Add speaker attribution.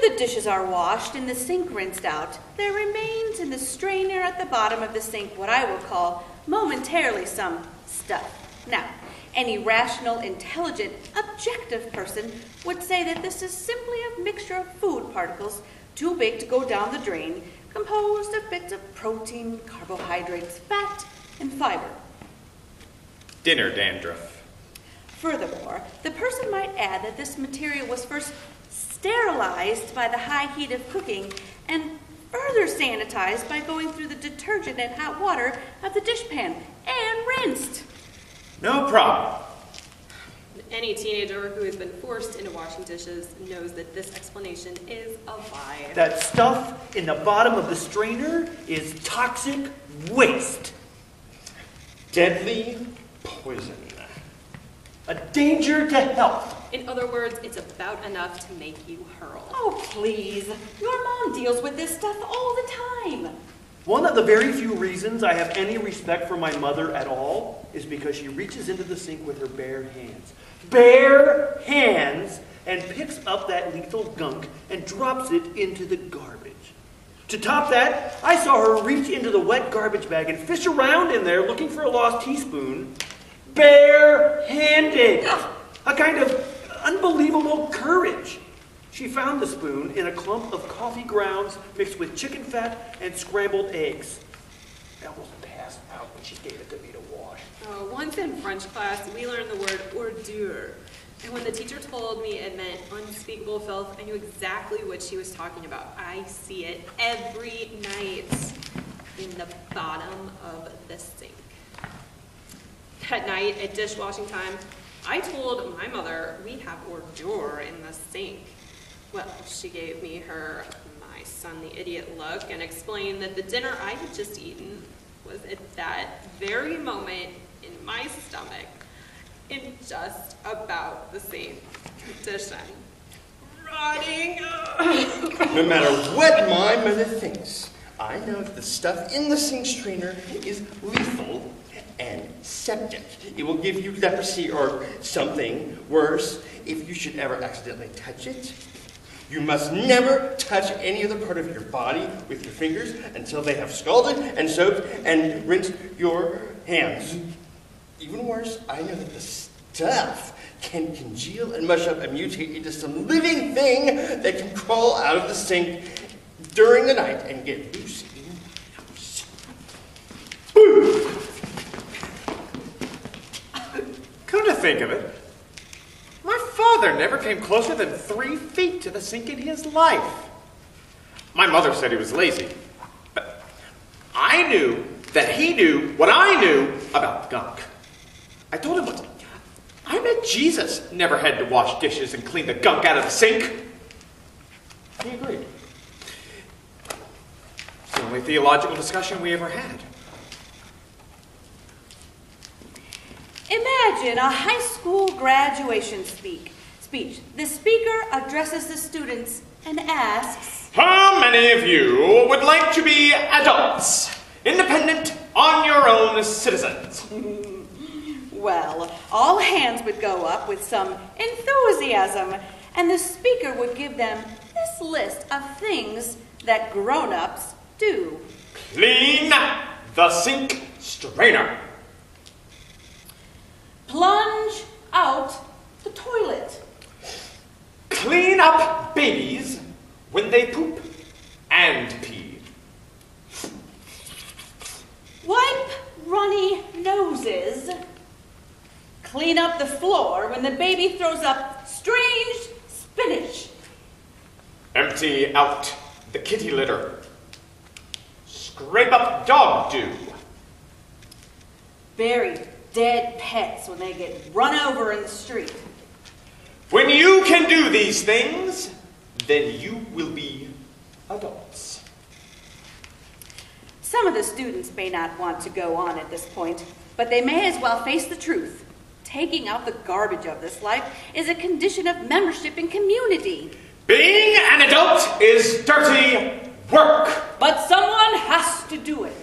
Speaker 1: the dishes are washed and the sink rinsed out, there remains in the strainer at the bottom of the sink what I will call momentarily some stuff. Now, any rational, intelligent, objective person would say that this is simply a mixture of food particles too big to go down the drain, composed of bits of protein, carbohydrates, fat, and fiber.
Speaker 2: Dinner dandruff.
Speaker 1: Furthermore, the person might add that this material was first sterilized by the high heat of cooking and further sanitized by going through the detergent and hot water of the dishpan and rinsed.
Speaker 2: No problem.
Speaker 3: Any teenager who has been forced into washing dishes knows that this explanation is a lie.
Speaker 4: That stuff in the bottom of the strainer is toxic waste.
Speaker 5: Deadly poison.
Speaker 4: A danger to health.
Speaker 3: In other words, it's about enough to make you hurl.
Speaker 1: Oh, please. Your mom deals with this stuff all the time.
Speaker 4: One of the very few reasons I have any respect for my mother at all is because she reaches into the sink with her bare hands. Bare hands! And picks up that lethal gunk and drops it into the garbage. To top that, I saw her reach into the wet garbage bag and fish around in there looking for a lost teaspoon. Bare-handed! A kind of unbelievable courage. She found the spoon in a clump of coffee grounds mixed with chicken fat and scrambled eggs. I almost passed out when she gave it to me to wash.
Speaker 3: Once in French class, we learned the word ordure. And when the teacher told me it meant unspeakable filth, I knew exactly what she was talking about. I see it every night in the bottom of the sink. That night at dishwashing time, I told my mother we have ordure in the sink. Well, she gave me her "my son the idiot" look and explained that the dinner I had just eaten was at that very moment in my stomach in just about the same condition. Rotting.
Speaker 5: No matter what my mother thinks, I know that the stuff in the sink strainer is lethal and septic. It will give you leprosy or something worse if you should ever accidentally touch it. You must never touch any other part of your body with your fingers until they have scalded and soaked and rinsed your hands. Even worse, I know that the stuff can congeal and mush up and mutate into some living thing that can crawl out of the sink during the night and get loose in your house.
Speaker 2: Come to think of it, my father never came closer than 3 feet to the sink in his life. My mother said he was lazy, but I knew that he knew what I knew about gunk. I told him once, I bet Jesus never had to wash dishes and clean the gunk out of the sink. He agreed. It's the only theological discussion we ever had.
Speaker 1: Imagine a high school graduation speech. The speaker addresses the students and asks,
Speaker 2: How many of you would like to be adults, independent, on your own citizens?
Speaker 1: Well, all hands would go up with some enthusiasm, and the speaker would give them this list of things that grown-ups do.
Speaker 2: Clean the sink strainer.
Speaker 1: Plunge out the toilet.
Speaker 2: Clean up babies when they poop and pee.
Speaker 1: Wipe runny noses. Clean up the floor when the baby throws up strange spinach.
Speaker 2: Empty out the kitty litter. Scrape up dog dew.
Speaker 1: Bury dead pets when they get run over in the street.
Speaker 2: When you can do these things, then you will be adults.
Speaker 1: Some of the students may not want to go on at this point, but they may as well face the truth. Taking out the garbage of this life is a condition of membership in community.
Speaker 2: Being an adult is dirty work.
Speaker 1: But someone has to do it.